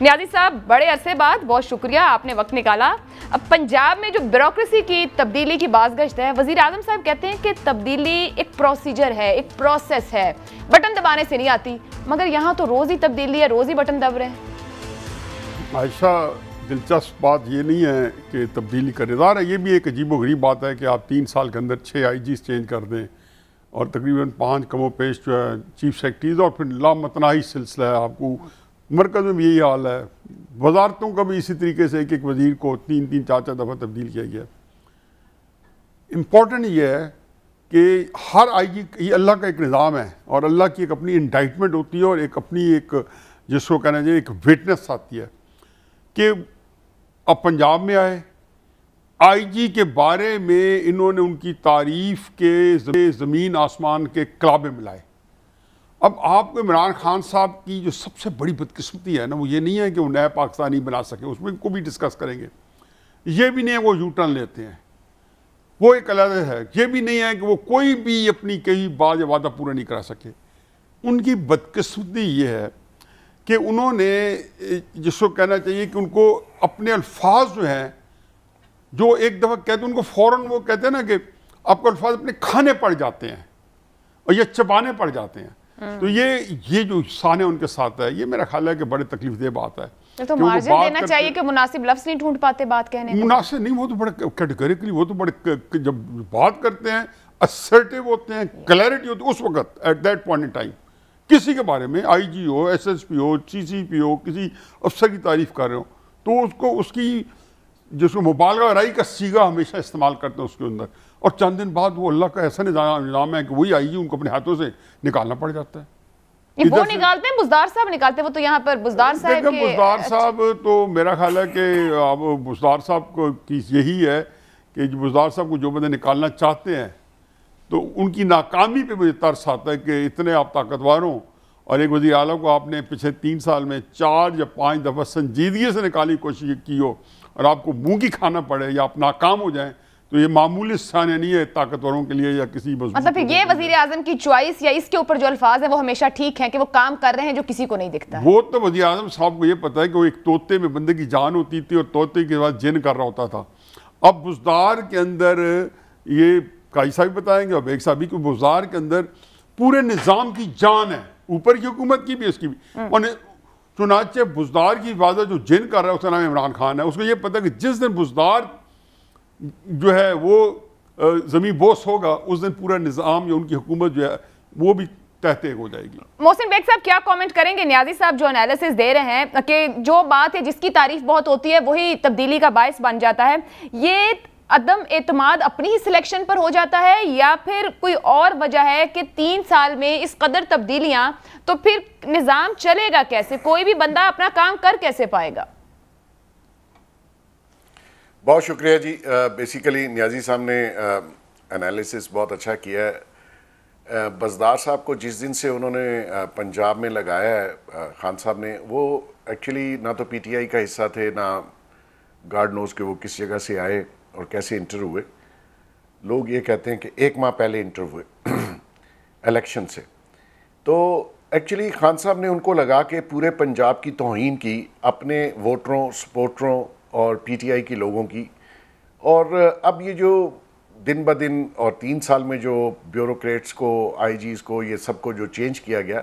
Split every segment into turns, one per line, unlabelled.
نیازی صاحب بڑے عرصے بعد بہت شکریہ آپ نے وقت نکالا. اب پنجاب میں جو بیوروکریسی کی تبدیلی کی بازگشت ہے, وزیر اعظم صاحب کہتے ہیں کہ تبدیلی ایک پروسیجر ہے, ایک پروسیس ہے, بٹن دبانے سے نہیں آتی, مگر یہاں تو روز ہی تبدیلی ہے, روز ہی بٹن دب رہے ہیں.
عائشہ, دلچسپ بات یہ نہیں ہے کہ تبدیلی کا نظارہ ہے, یہ بھی ایک عجیب و غریب بات ہے کہ آپ 3 سال کے اندر 6 آئی جیز چینج کر دیں اور تقریباً 5 کم و پیش جو ہے چیف سیکرٹریز, اور پھر لامتناہی سلسلہ ہے. آپ کو مرکز میں بھی یہی حال ہے, وزارتوں کا بھی اسی طریقے سے ایک وزیر کو 3 4 دفعہ تبدیل کیا گیا. امپورٹنٹ یہ ہے کہ ہر آئی جی, یہ اللہ کا ایک نظام ہے اور اللہ کی ایک اپنی انڈائٹمنٹ ہوتی ہے اور ایک اپنی ایک جس کو کہنا چاہیے ایک وٹنس آتی ہے کہ اب پنجاب میں آئے, آئی جی کے بارے میں انہوں نے ان کی تعریف کے زمین آسمان کے کلابے ملائے. اب آپ کو عمران خان صاحب کی جو سب سے بڑی بدقسمتی ہے نا, وہ یہ نہیں ہے کہ وہ نیا پاکستانی بنا سکے, اس میں کو بھی ڈسکس کریں گے. یہ بھی نہیں ہے وہ یو ٹرن لیتے ہیں, وہ ایک علیحدہ ہے. یہ بھی نہیں ہے کہ وہ کوئی بھی اپنی کئی بات یا وعدہ پورا نہیں کرا سکے. ان کی بدقسمتی یہ ہے کہ انہوں نے جس کو کہنا چاہیے کہ ان کو اپنے الفاظ جو ہیں, جو ایک دفعہ کہتے ہیں ان کو فوراً وہ کہتے ہیں نا کہ آپ کو الفاظ اپنے کھانے پڑ جاتے ہیں اور یہ چبانے پڑ جاتے ہیں. تو یہ جو سانے ان کے ساتھ ہے, یہ میرا خیال ہے کہ بڑے تکلیف دہ بات ہے.
تو مارجن دینا چاہیے کہ مناسب لفظ نہیں ڈھونڈ پاتے بات کہنے میں.
مناسب نہیں, وہ تو بڑے کیٹیگریکلی, وہ تو بڑے جب بات کرتے ہیں اسرٹیو ہوتے ہیں, کلیئرٹی ہوتی ہے اس وقت, at that point in time کسی کے بارے میں آئی جی ہو, ایس ایس پی ہو, سی سی پی ہو, کسی افسر کی تعریف کر رہے ہو تو اس کو اس کی جس کو مبالغہ رائی کا سیگا ہمیشہ استعمال کرتے ہیں اس کے اندر, اور چند دن بعد وہ اللہ کا ایسا نظام ہے کہ وہی آئی جی ان کو اپنے ہاتھوں سے نکالنا پڑ جاتا ہے.
یہ وہ نکالتے ہیں, بزدار صاحب نکالتے ہیں, وہ تو یہاں پر بزدار صاحب کے
بزدار صاحب تو میرا خیال ہے کہ اب بزدار صاحب کو یہی ہے کہ بزدار صاحب کو جو بندے نکالنا چاہتے ہیں تو ان کی ناکامی پہ مجھے ترس آتا ہے کہ اتنے آپ طاقتور ہوں اور ایک وزیر اعلیٰ کو آپ نے پچھلے 3 سال میں 4 یا 5 دفعہ سنجیدگی سے نکالنے کی کوشش کی ہو اور آپ کو منہ کی کھانا پڑے یا آپ ناکام ہو جائیں, تو یہ معمولی سانے نہیں ہے طاقتوروں کے لیے یا کسی مضبوط.
مطلب پھر یہ وزیر اعظم کی چوائس یا اس کے اوپر جو الفاظ ہیں وہ ہمیشہ ٹھیک ہیں کہ وہ کام کر رہے ہیں جو کسی کو نہیں دکھتا ہے.
وہ تو وزیر اعظم صاحب کو یہ پتا ہے کہ وہ ایک طوطے میں بندے کی جان ہوتی تھی اور طوطے کے بعد جن کر رہا ہوتا تھا. اب بزدار کے اندر یہ قاضی صاحب بتائیں گے اور بیگ صاحب کہ بزدار کے اندر پورے نظام کی جان ہے, اوپر کی حکومت کی بھی اس کی بھی. اور چنانچہ بزدار کی حفاظت جو جن کر رہا ہے اس کا نام عمران خان ہے. اس کو یہ پتا ہے کہ جس دن بزدار جو ہے وہ زمین بوس ہوگا اس دن پورا نظام یا ان کی حکومت جو ہے وہ بھی تحت ہو جائے گی.
محسن بیگ صاحب کیا کامنٹ کریں گے؟ نیازی صاحب جو انالیسس دے رہے ہیں کہ جو بات ہے جس کی تعریف بہت ہوتی ہے وہی تبدیلی کا باعث بن جاتا ہے, یہ عدم اعتماد اپنی ہی سلیکشن پر ہو جاتا ہے یا پھر کوئی اور وجہ ہے کہ 3 سال میں اس قدر تبدیلیاں, تو پھر نظام چلے گا کیسے, کوئی بھی بندہ اپنا کام کر کیسے پائے گا؟
بہت شکریہ جی. بیسیکلی نیازی صاحب نے انالیسس بہت اچھا کیا ہے. بزدار صاحب کو جس دن سے انہوں نے پنجاب میں لگایا ہے خان صاحب نے, وہ ایکچولی نہ تو پی ٹی آئی کا حصہ تھے, نہ گارڈ نوز کہ وہ کس جگہ سے آئے اور کیسے انٹر ہوئے. لوگ یہ کہتے ہیں کہ 1 ماہ پہلے انٹر ہوئے الیکشن سے. تو ایکچولی خان صاحب نے ان کو لگا کے پورے پنجاب کی توہین کی, اپنے ووٹروں, سپورٹروں اور پی ٹی آئی کی لوگوں کی. اور اب یہ جو دن بدن اور 3 سال میں جو بیوروکریٹس کو, آئی جیز کو, یہ سب کو جو چینج کیا گیا,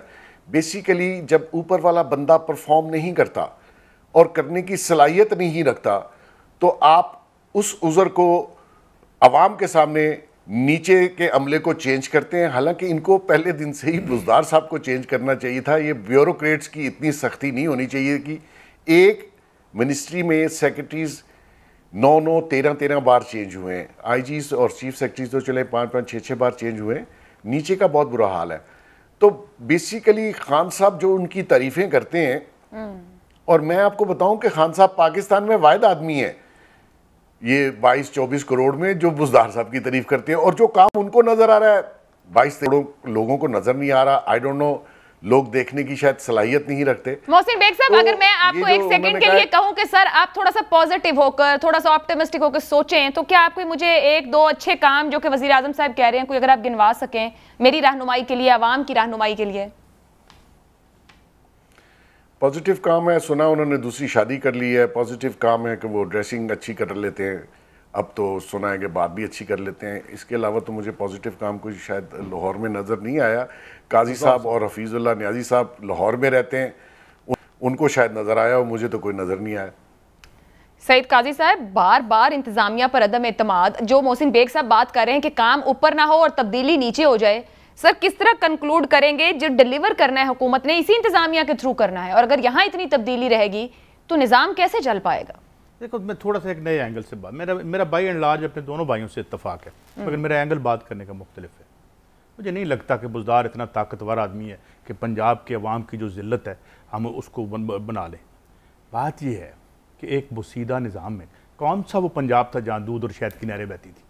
بیسیکلی جب اوپر والا بندہ پرفارم نہیں کرتا اور کرنے کی صلاحیت نہیں رکھتا تو آپ اس عذر کو عوام کے سامنے نیچے کے عملے کو چینج کرتے ہیں. حالانکہ ان کو پہلے دن سے ہی بزدار صاحب کو چینج کرنا چاہیے تھا. یہ بیوروکریٹس کی اتنی سختی نہیں ہونی چاہیے کہ ایک منسٹری میں سیکرٹریز 9 13 بار چینج ہوئے ہیں. آئی جیز اور چیف سیکرٹریز تو چلے 5 6 بار چینج ہوئے ہیں. نیچے کا بہت برا حال ہے. تو بیسیکلی خان صاحب جو ان کی تعریفیں کرتے ہیں, اور میں آپ کو بتاؤں کہ خان صاحب پاکستان میں واحد آدمی ہیں یہ 22-24 کروڑ میں جو بزدار صاحب کی تعریف کرتے ہیں, اور جو کام ان کو نظر آ رہا ہے 22 کروڑ لوگوں کو نظر نہیں آ رہا. آئی ڈونٹ نو, لوگ دیکھنے کی شاید صلاحیت نہیں رکھتے.
محسن بیگ صاحب اگر میں آپ کو 1 سیکنڈ کے لیے کہوں کہ سر آپ تھوڑا سا پازیٹیو ہو کر, تھوڑا سا آپٹیمسٹک ہو کر سوچیں, تو کیا آپ کو مجھے 1-2 اچھے کام جو کہ وزیر اعظم صاحب کہہ رہے ہیں کوئی اگر آپ گنوا سکیں میری رہنمائی کے لیے, عوام کی رہنمائی کے لیے؟
پازیٹیو کام ہے. سنا انہوں نے دوسری شادی کر لی ہے. پازیٹیو کام ہے کہ وہ ڈریسنگ اچھی کر لیتے ہیں. اب تو سنا ہے کہ بات بھی اچھی کر لیتے ہیں. اس کے علاوہ تو مجھے پازیٹیو کام کوئی شاید لاہور میں نظر نہیں آیا. قاضی صاحب اور حفیظ اللہ نیازی صاحب لاہور میں رہتے ہیں, ان کو شاید نظر آیا اور مجھے تو کوئی نظر نہیں آیا.
سعید قاضی صاحب, بار بار انتظامیہ پر عدم اعتماد, جو محسن بیگ صاحب بات کر رہے ہیں کہ کام اوپر نہ ہو اور تبدیلی نیچے ہو جائے, سر کس طرح کنکلوڈ کریں گے جو ڈیلیور کرنا ہے حکومت نے اسی انتظامیہ کے تھرو کرنا ہے, اور اگر یہاں اتنی تبدیلی رہے گی تو نظام کیسے چل پائے گا؟
دیکھو میں تھوڑا سا ایک نئے اینگل سے بات, میرا بائی اینڈ لارج اپنے دونوں بھائیوں سے اتفاق ہے, مگر میرا اینگل بات کرنے کا مختلف ہے. مجھے نہیں لگتا کہ بزدار اتنا طاقتور آدمی ہے کہ پنجاب کے عوام کی جو ذلت ہے ہم اس کو بنا لیں. بات یہ ہے کہ ایک بسیدہ نظام میں کون سا وہ پنجاب تھا جہاں دودھ اور شہد کی نہریں بہتی تھی؟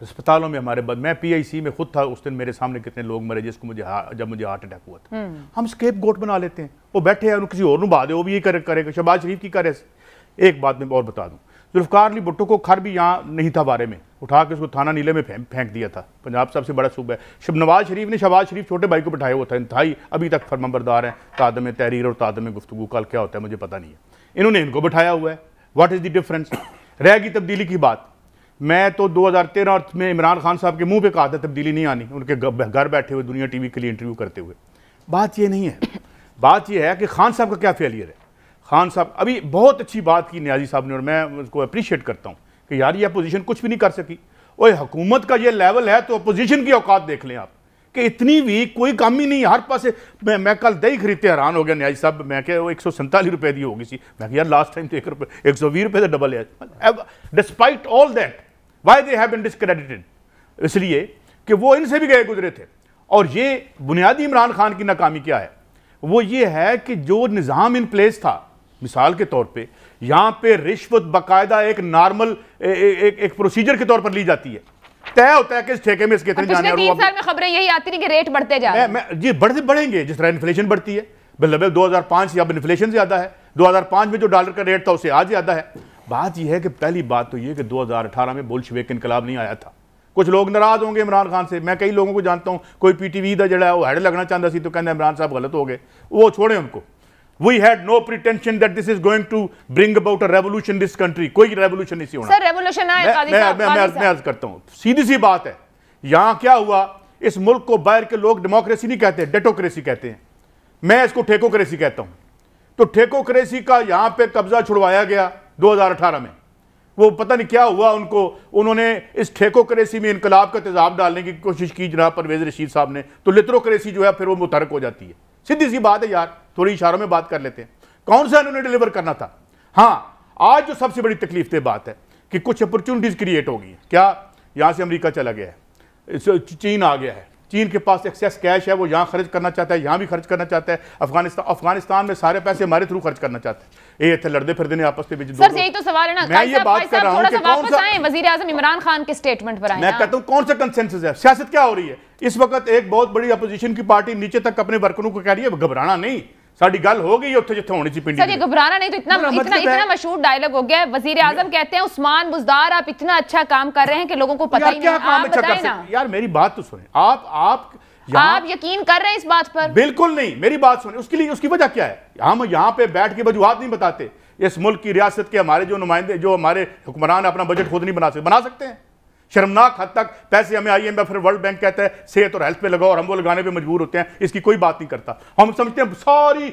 اسپتالوں میں ہمارے میں پی آئی سی میں خود تھا اس دن, میرے سامنے کتنے لوگ مرے جس کو جب مجھے ہارٹ اٹیک ہوا تھا. ہم اسکیپ گوٹ بنا لیتے ہیں, وہ بیٹھے ہیں کسی اور بات ہے, وہ بھی یہ کرے گا. شہباز شریف کی کرے. ایک بات میں اور بتا دوں, ذوالفقار علی بھٹو کو کھر بھی یہاں نہیں تھا بارے میں, اٹھا کے اس کو تھانہ نیلے میں پھینک دیا تھا. پنجاب سب سے بڑا صوبہ ہے. نواز شریف نے شہباز شریف چھوٹے بھائی کو بٹھایا ہوا تھا, انتہائی ابھی تک فرمانبردار ہیں تعدم تحریر اور تعدم گفتگو. کل کیا ہوتا ہے مجھے پتہ نہیں ہے. انہوں نے ان کو بٹھایا ہوا ہے. What is the difference? رہ گئی تبدیلی کی بات. میں تو 2013 میں عمران خان صاحب کے منہ پہ کہا تھا تبدیلی نہیں آنی, ان کے گھر بیٹھے ہوئے دنیا ٹی وی کے لیے انٹرویو کرتے ہوئے. بات یہ نہیں ہے. بات یہ ہے کہ خان صاحب کا کیا فیلئر ہے. خان صاحب ابھی بہت اچھی بات کی نیازی صاحب نے, اور میں اس کو اپریشیٹ کرتا ہوں کہ یار یہ اپوزیشن کچھ بھی نہیں کر سکی. اوہ حکومت کا یہ لیول ہے تو اپوزیشن کی اوقات دیکھ لیں آپ کہ اتنی ویک, کوئی کام ہی نہیں. ہر پاس میں کل دہی خریدتے حیران ہو گیا نیازی صاحب, میں کہ وہ 147 روپے دی ہوگی سی. میں کہ یار لاسٹ ٹائم تو 120 روپے سے ڈبل ہے. Despite all that why they have been discredited, اس لیے کہ وہ ان سے بھی گئے گزرے تھے. اور یہ بنیادی عمران خان کی ناکامی کیا ہے, وہ یہ ہے کہ جو نظام ان پلیس تھا, مثال کے طور پہ یہاں پہ رشوت باقاعدہ ایک نارمل ایک پروسیجر کے طور پر لی جاتی ہے. طے ہوتا ہے کہ اس ٹھیکے میں اس کے اتنے جانے,
پچھلے 3 سال میں خبریں یہی آتی ہیں کہ ریٹ بڑھتے جا رہے ہیں.
جی بڑھیں گے جس طرح انفلیشن بڑھتی ہے. مطلب 2005 سے اب انفلیشن زیادہ ہے. 2005 میں جو ڈالر کا ریٹ تھا اسے آج زیادہ ہے. بات یہ ہے کہ پہلی بات تو یہ کہ 2018 میں بولشویک انقلاب نہیں آیا تھا. کچھ لوگ ناراض ہوں گے عمران خان سے, میں کئی لوگوں کو جانتا ہوں, کوئی پی ٹی وی دا جڑا ہے وہ ہیڈ لگنا چاہتا سی تو کہنا عمران صاحب غلط ہو گئے, وہ چھوڑیں ان کو. We had no pretension that this is going to bring about a revolution in this country. کوئی ریولوشن نہیں سی ہونا.
سر ریولوشن آئے قاضی صاحب.
میں عرض کرتا ہوں, سیدھی سی بات ہے, یہاں کیا ہوا, اس ملک کو باہر کے لوگ ڈیموکریسی نہیں کہتے, ڈیٹوکریسی کہتے ہیں. میں اس کو ٹھیکوکریسی کہتا ہوں. تو ٹھیکوکریسی کا یہاں پہ قبضہ چھڑوایا گیا 2018 میں. وہ پتہ نہیں کیا ہوا ان کو, انہوں نے اس ٹھیکوکریسی میں انقلاب کا تیزاب ڈالنے کی کوشش کی جناب پرویز رشید صاحب نے, تو لٹروکریسی جو ہے پھر وہ متحرک ہو جاتی ہے. سیدھی سی بات ہے یار, تھوڑی اشاروں میں بات کر لیتے ہیں. کون سا انہوں نے ڈیلیور کرنا تھا؟ ہاں آج جو سب سے بڑی تکلیف دہ بات ہے کہ کچھ اپرچونٹیز کریٹ ہو گئی ہیں. کیا یہاں سے امریکہ چلا گیا ہے, چین آ گیا ہے, چین کے پاس ایکسیس کیش ہے, وہ یہاں خرچ کرنا چاہتا ہے, یہاں بھی خرچ کرنا چاہتا ہے. افغانستان میں سارے پیسے ہمارے تھرو خرچ کرنا چاہتا ہے. یہ تھے لڑتے پھرتے ہیں آپس میں.
سر یہی تو سوال ہے نا,
میں یہ بات کر رہا ہوں کہ
واپس آئیں وزیر اعظم عمران خان کے سٹیٹمنٹ پر آئیں.
میں کہتا ہوں کون سا کنسنسس ہے, سیاست کیا ہو رہی ہے اس وقت؟ ایک بہت بڑی اپوزیشن کی پارٹی نیچے تک اپنے ورکروں کو کہہ رہی ہے گھبرانا نہیں, ساڑی گل ہو گئی اتھے جتھے ہونی سی پنڈی.
سر یہ گھبرانا نہیں تو اتنا مشہور ڈائلگ ہو گیا ہے. وزیر اعظم کہتے ہیں عثمان بزدار آپ اتنا اچھا کام کر رہے ہیں کہ لوگوں کو پتہ ہی نہیں. آپ بتائیں نا
یار, میری بات تو سنیں. آپ
یقین کر رہے ہیں اس بات پر؟
بالکل نہیں, میری بات سنیں. اس کی وجہ کیا ہے؟ ہم یہاں پہ بیٹھ کے وجوہات نہیں بتاتے. اس ملک کی ریاست کے ہمارے جو نمائندے, جو ہمارے حکمران اپنا بجٹ خود نہیں بنا سکتے ہیں. شرمناک حد تک پیسے ہمیں I M F, World Bank کہتا ہے صحت اور ہیلتھ پہ لگاؤ, اور ہم وہ لگانے پہ مجبور ہوتے ہیں. اس کی کوئی بات نہیں کرتا. ہم سمجھتے ہیں ساری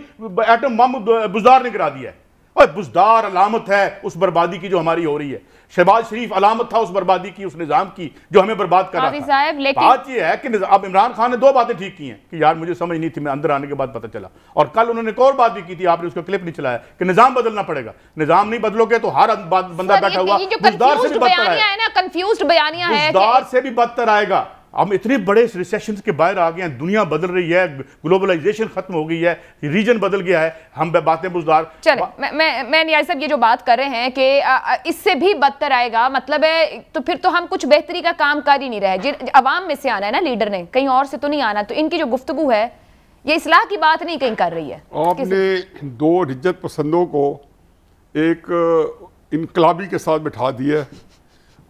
ایٹم بم بزدار نے گرا دیا ہے. اور بزدار علامت ہے اس بربادی کی جو ہماری ہو رہی ہے. شہباز شریف علامت تھا اس بربادی کی, اس نظام کی جو ہمیں برباد کر رہا تھا. بات یہ ہے کہ اب عمران خان نے 2 باتیں ٹھیک کی ہیں کہ یار مجھے سمجھ نہیں تھی, میں اندر آنے کے بعد پتہ چلا. اور کل انہوں نے ایک اور بات بھی کی تھی, آپ نے اس کا کلپ نہیں چلایا, کہ نظام بدلنا پڑے گا. نظام نہیں بدلو گے تو ہر بندہ بیٹھا ہوا بزدار سے بھی بدتر آئے گا. بزدار سے بھی بدتر آئے گا. ہم اتنے بڑے ریسیشنز کے باہر آ گئے ہیں, دنیا بدل رہی ہے, گلوبلائزیشن ختم ہو گئی ہے, ریجن بدل گیا ہے, ہم باتیں بزدار.
چلیں میں نیاز صاحب یہ جو بات کر رہے ہیں کہ اس سے بھی بدتر آئے گا, مطلب ہے تو پھر تو ہم کچھ بہتری کا کام کر ہی نہیں رہے. عوام میں سے آنا ہے نا لیڈر نے, کہیں اور سے تو نہیں آنا. تو ان کی جو گفتگو ہے یہ اصلاح کی بات نہیں کہیں کر رہی ہے.
آپ نے 2 رجت پسندوں کو ایک انقلابی کے ساتھ بٹھا دیا ہے,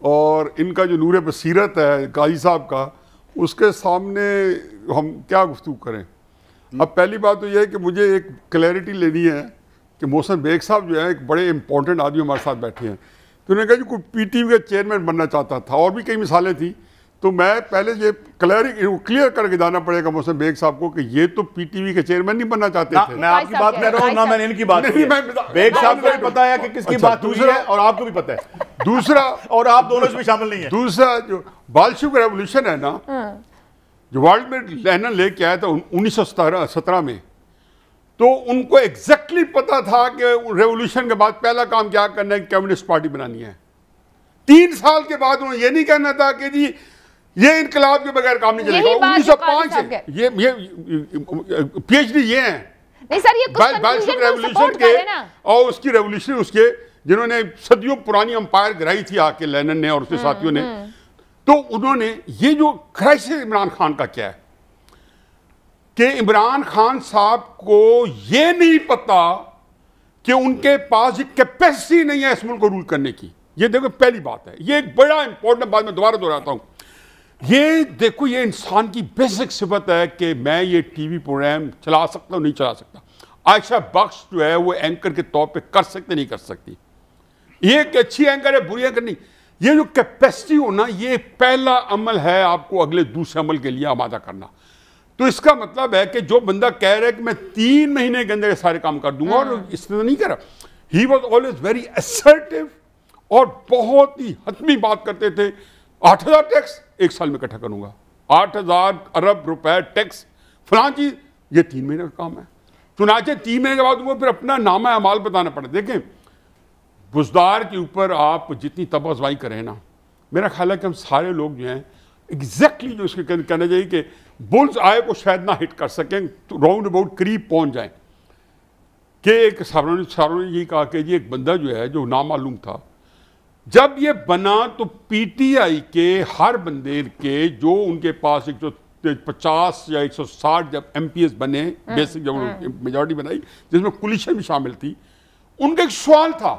اور ان کا جو نور بصیرت ہے قاضی صاحب کا, اس کے سامنے ہم کیا گفتگو کریں. اب پہلی بات تو یہ ہے کہ مجھے ایک کلیئرٹی لینی ہے کہ محسن بیگ صاحب جو ہے ایک بڑے امپورٹنٹ آدمی ہمارے ساتھ بیٹھے ہیں، تو انہوں نے کہا جی کوئی پی ٹی وی کا چیئرمین بننا چاہتا تھا، اور بھی کئی مثالیں تھیں، تو میں پہلے یہ کلیئر کر کے جانا پڑے گا محسن بیگ صاحب کو کہ یہ تو پی ٹی وی کے چیئرمین نہیں بننا چاہتے تھے.
میں آپ کی بات کر رہا ہوں، نہ میں نے ان کی بات کی ہے. بیگ صاحب کو بھی پتا ہے کہ کس کی بات ہوئی ہے اور آپ کو بھی پتا ہے.
دوسرا
اور آپ دونوں اس میں شامل نہیں ہیں.
دوسرا جو بالشوک ریولوشن ہے نا، جو ورلڈ میں لینن لے کے آیا تھا 1917 میں، تو ان کو ایگزیکٹلی پتا تھا کہ ریولوشن کے بعد پہلا کام کیا کرنا ہے، کمیونسٹ پارٹی بنانی ہے. 3 سال کے بعد انہوں نے یہ نہیں کہنا تھا کہ جی یہ انقلاب کے بغیر کام نہیں چلے گا. 1905 سے یہ پی ایچ ڈی یہ ہیں بالشوک ریولوشن کے اور اس کی ریولوشن اس کے جنہوں نے صدیوں پرانی امپائر گرائی تھی آ کے لینن نے اور اس کے ساتھیوں نے. تو انہوں نے یہ جو کرائسس عمران خان کا کیا ہے کہ عمران خان صاحب کو یہ نہیں پتا کہ ان کے پاس ایک کیپیسٹی نہیں ہے اس ملک کو رول کرنے کی. یہ دیکھو پہلی بات ہے، یہ ایک بڑا امپورٹنٹ بات میں دوبارہ دہراتا ہوں. یہ دیکھو یہ انسان کی بیسک صفت ہے کہ میں یہ ٹی وی پروگرام چلا سکتا ہوں نہیں چلا سکتا. عائشہ بخش جو ہے وہ اینکر کے طور پہ کر سکتے نہیں کر سکتی. یہ ایک اچھی اینکر ہے، بری اینکر نہیں. یہ جو کیپیسٹی ہونا یہ پہلا عمل ہے آپ کو اگلے دوسرے عمل کے لیے آمادہ کرنا. تو اس کا مطلب ہے کہ جو بندہ کہہ رہا ہے کہ میں 3 مہینے کے اندر سارے کام کر دوں گا، اور اس نے نہیں کرا. He was always very assertive اور بہت ہی حتمی بات کرتے تھے. 8000 ٹیکس 1 سال میں اکٹھا کروں گا، 8000 ارب روپے ٹیکس فلاں چیز، یہ 3 مہینے کا کام ہے. چنانچہ 3 مہینے کے بعد وہ پھر اپنا نامہ اعمال بتانا پڑے. دیکھیں بزدار کے اوپر آپ جتنی تباہ آزمائی کریں نا، میرا خیال ہے کہ ہم سارے لوگ جو ہیں ایگزیکٹلی جو اس کے کہنا چاہیے کہ بلز آئے کو شاید نہ ہٹ کر سکیں، راؤنڈ اباؤٹ قریب پہنچ جائیں. کہ ایک ساروں نے یہی کہا کہ یہ ایک بندہ جو ہے جو نامعلوم تھا، جب یہ بنا تو پی ٹی آئی کے ہر بندے کے جو ان کے پاس 150 یا 160 جب ایم پی ایس بنے، بیسک جب میجورٹی بنائی جس میں کولیشن بھی شامل تھی، ان کا ایک سوال تھا